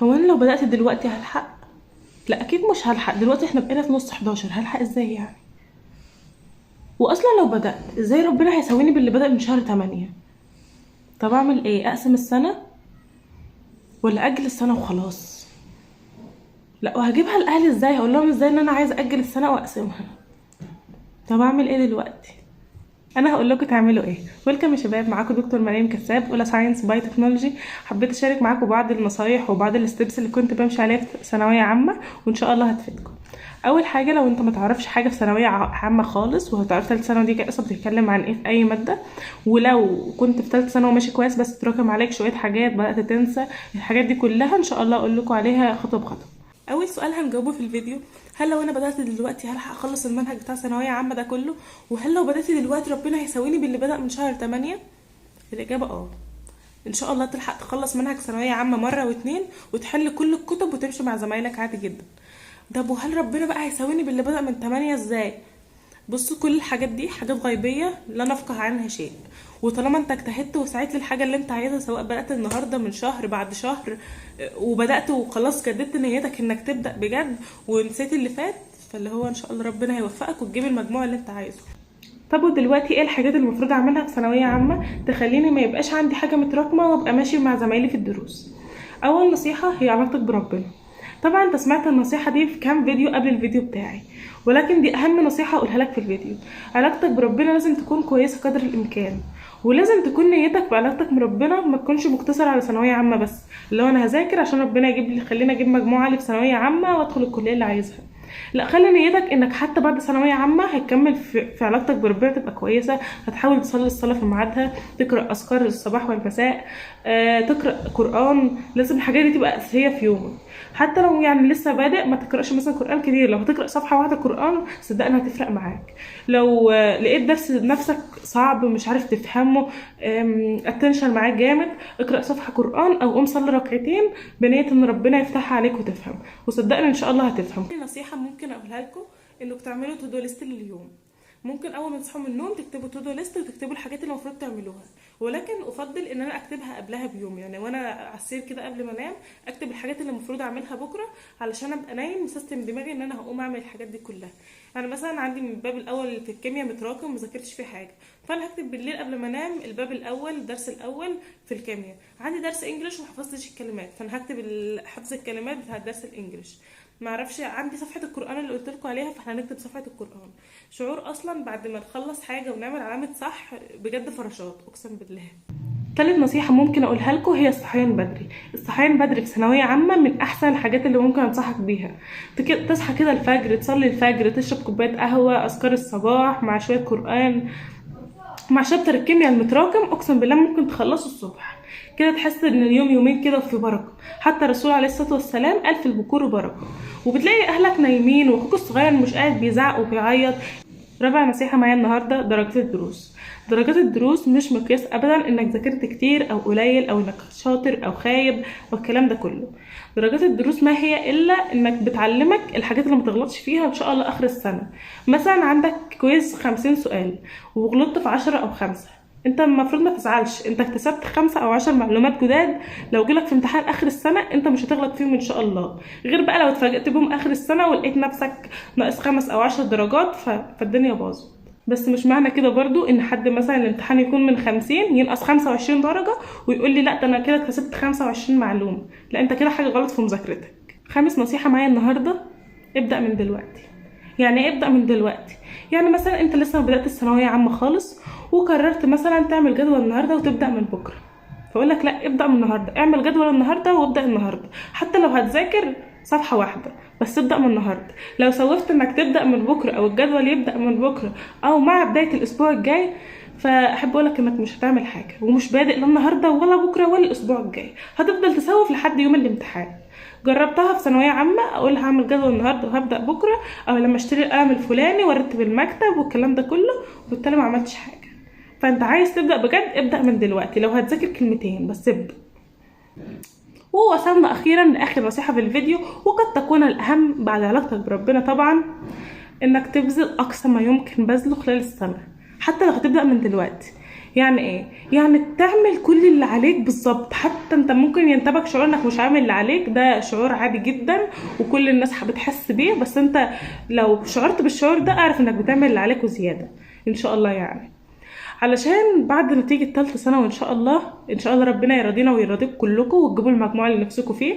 هو انا لو بدأت دلوقتي هلحق؟ لا اكيد مش هلحق. دلوقتي احنا بقينا في نص 11، هلحق ازاي يعني؟ واصلا لو بدأت ازاي ربنا هيساويني باللي بدأ من شهر 8؟ طب اعمل ايه؟ اقسم السنة ولا اجل السنة وخلاص؟ لا وهجيبها لاهلي ازاي؟ هقول لهم ازاي ان انا عايزه اجل السنة واقسمها؟ طب اعمل ايه دلوقتي؟ انا هقول لكم تعملوا ايه. ويلكم يا شباب، معاكم دكتور مريم كساب، اولى ساينس باي تكنولوجي. حبيت اشارك معاكم بعض النصايح وبعض الستبس اللي كنت بمشي عليها في ثانويه عامه، وان شاء الله هتفيدكم. اول حاجه، لو انت ما تعرفش حاجه في ثانويه عامه خالص وهتعرف ثالث ثانوي دي اصلا بتتكلم عن ايه في اي ماده، ولو كنت في ثالث ثانوي ماشي كويس بس تراكم عليك شويه حاجات بدات تنسى الحاجات دي كلها، ان شاء الله اقول لكم عليها خطوه بخطوه. اول سؤال هنجاوبه في الفيديو: هل لو انا بدات دلوقتي هلحق اخلص المنهج بتاع ثانويه عامه ده كله؟ وهل لو بدات دلوقتي ربنا هيساويني باللي بدا من شهر 8؟ الاجابه اه، ان شاء الله تلحق تخلص منهج ثانويه عامه مره واتنين وتحل كل الكتب وتمشي مع زمايلك عادي جدا. طب وهل ربنا بقى هيساويني باللي بدا من 8 ازاي؟ بصوا، كل الحاجات دي حاجات غيبيه لا نفقه عنها شيء، وطالما انت اجتهدت وسعيت للحاجه اللي انت عايزها، سواء بدات النهارده من شهر بعد شهر وبدات وخلاص جددت نيتك انك تبدا بجد ونسيت اللي فات، فاللي هو ان شاء الله ربنا هيوفقك وتجيب المجموع اللي انت عايزه. طب ودلوقتي ايه الحاجات اللي المفروض اعملها في ثانويه عامه تخليني ما يبقاش عندي حاجه متراكمه وابقى ماشي مع زمايلي في الدروس؟ اول نصيحه هي علاقتك بربنا. طبعا انت سمعت النصيحه دي في كام فيديو قبل الفيديو بتاعي، ولكن دي اهم نصيحه اقولها لك في الفيديو. علاقتك بربنا لازم تكون كويسه قدر الامكان، ولازم تكون نيتك في علاقتك بربنا ما تكونش مقتصره على ثانويه عامه بس، اللي هو انا هذاكر عشان ربنا يجيب لي خليني اجيب مجموعه عالي في ثانويه عامه وادخل الكليه اللي عايزها. لا، خلي نيتك انك حتى بعد ثانويه عامه هتكمل في علاقتك بربنا تبقى كويسه، هتحاول تصلي الصلاه في ميعادها، تقرا اذكار الصباح والمساء، تقرا قران. لازم الحاجات دي تبقى اساسيه في يومك. حتى لو يعني لسه بادئ ما تقراش مثلا قران كتير، لو هتقرا صفحه واحده قران صدقني هتفرق معاك. لو لقيت درس نفسك صعب مش عارف تفهمه، اتنشن معاك جامد، اقرا صفحه قران او قوم صلي ركعتين بنيه ان ربنا يفتحها عليك وتفهم، وصدقني ان شاء الله هتفهم. نصيحه ممكن اقولها لكم انك تعملوا تو دو ليست لليوم. ممكن اول ما تصحوا من النوم تكتبوا تو دو ليست وتكتبوا الحاجات اللي المفروض تعملوها، ولكن افضل ان انا اكتبها قبلها بيوم، يعني وانا على السرير كده قبل ما انام اكتب الحاجات اللي المفروض اعملها بكره، علشان ابقى نايم مسيستم دماغي ان انا هقوم اعمل الحاجات دي كلها. يعني مثلا عندي من الباب الاول في الكيمياء متراكم ما ذاكرتش فيه حاجه، فانا هكتب بالليل قبل ما انام الباب الاول الدرس الاول في الكيمياء. عندي درس انجليش وما حفظتش الكلمات، فانا هكتب حفظ الكلمات بتاع الدرس الانجليش. ما اعرفش عندي صفحه القران اللي قلت لكم عليها، فاحنا هنكتب صفحه القران. شعور اصلا بعد ما نخلص حاجه ونعمل علامه صح بجد فراشات اقسم بالله. تالت نصيحة ممكن اقولها لكم هي الصحيان بدري. الصحيان بدري في ثانوية عامة من احسن الحاجات اللي ممكن انصحك بيها. تصحى كده الفجر، تصلي الفجر، تشرب كوباية قهوة، اذكار الصباح مع شوية قرآن مع شابتر الكيمياء المتراكم، اقسم بالله ممكن تخلصوا الصبح كده، تحس ان اليوم يومين كده في بركه. حتى الرسول عليه الصلاه والسلام قال في البكور بركه، وبتلاقي اهلك نايمين واخوك الصغير مش قاعد بيزعق وبيعيط. رابع نصيحه معايا النهارده درجات الدروس. درجات الدروس مش مقياس ابدا انك ذاكرت كتير او قليل او انك شاطر او خايب او الكلام ده كله. درجات الدروس ما هي الا انك بتعلمك الحاجات اللي متغلطش فيها ان شاء الله اخر السنه. مثلا عندك كويز 50 سؤال وغلطت في 10 او 5، انت المفروض ما تزعلش، انت اكتسبت 5 او 10 معلومات جداد، لو جالك في امتحان اخر السنه انت مش هتغلط فيهم ان شاء الله. غير بقى لو اتفاجئت بهم اخر السنه ولقيت نفسك ناقص 5 او 10 درجات فالدنيا باظت. بس مش معنى كده برضو ان حد مثلا الامتحان يكون من 50 ينقص 25 درجه ويقول لي لا ده انا كده اكتسبت 25 معلومه، لا انت كده حاجه غلط في مذاكرتك. خامس نصيحه معايا النهارده: ابدا من دلوقتي. يعني ايه ابدا من دلوقتي؟ يعني مثلا انت لسه ما بدات الثانويه عامه خالص وقررت مثلا تعمل جدول النهارده وتبدا من بكره، فاقول لك لا، ابدا من النهارده، اعمل جدول النهارده وابدا النهارده. حتى لو هتذاكر صفحه واحده بس ابدا من النهارده. لو سوفت انك تبدا من بكره او الجدول يبدا من بكره او مع بدايه الاسبوع الجاي، فاحب اقولك انك مش هتعمل حاجه ومش بادئ لا النهارده ولا بكره ولا الاسبوع الجاي، هتفضل تسوف لحد يوم الامتحان. جربتها في ثانويه عامه، اقول هعمل جدول النهارده وهبدا بكره، او لما اشتري القلم الفلاني وارتب المكتب والكلام ده كله، وبالتالي ما عملتش حاجه. فانت عايز تبدا بجد ابدا من دلوقتي، لو هتذاكر كلمتين بس ابدا. ووصلنا اخيرا لاخر نصيحه في الفيديو، وقد تكون الاهم بعد علاقتك بربنا طبعا، انك تبذل اقصى ما يمكن بذله خلال السنه حتى لو هتبدا من دلوقتي. يعني ايه؟ يعني تعمل كل اللي عليك بالظبط. حتى انت ممكن ينتابك شعور انك مش عامل اللي عليك، ده شعور عادي جدا وكل الناس بتحس بيه، بس انت لو شعرت بالشعور ده اعرف انك بتعمل اللي عليك وزياده ان شاء الله يعني. علشان بعد نتيجة تالتة سنة وان شاء الله ان شاء الله ربنا يرضينا ويرضيكم كلكم وتجيبوا المجموع اللي نفسكم فيه.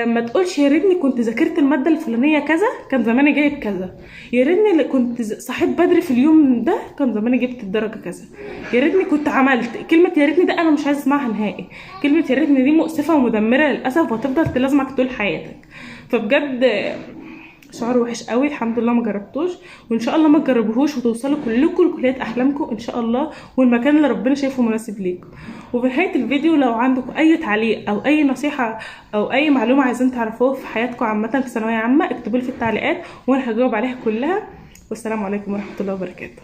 ما تقولش يا ريتني كنت ذاكرت الماده الفلانيه كذا كان زماني جايب كذا، يا ريتني اللي كنت صحيت بدري في اليوم ده كان زماني جبت الدرجه كذا، يا ريتني كنت عملت. كلمه يا ريتني ده انا مش عايزه اسمعها نهائي. كلمه يا ريتني دي مؤسفه ومدمره للاسف وهتفضل تلازمك طول حياتك. فبجد شعور وحش قوي. الحمد لله ما جربتوش، وان شاء الله ما تجربوهوش وتوصلوا كلكم لكليه احلامكم ان شاء الله والمكان اللي ربنا شايفه مناسب ليكم. وفي نهايه الفيديو لو عندكم اي تعليق او اي نصيحه او اي معلومه عايزين تعرفوها في حياتكم عامه في ثانويه عامه اكتبوا لي في التعليقات وانا هجاوب عليها كلها. والسلام عليكم ورحمه الله وبركاته.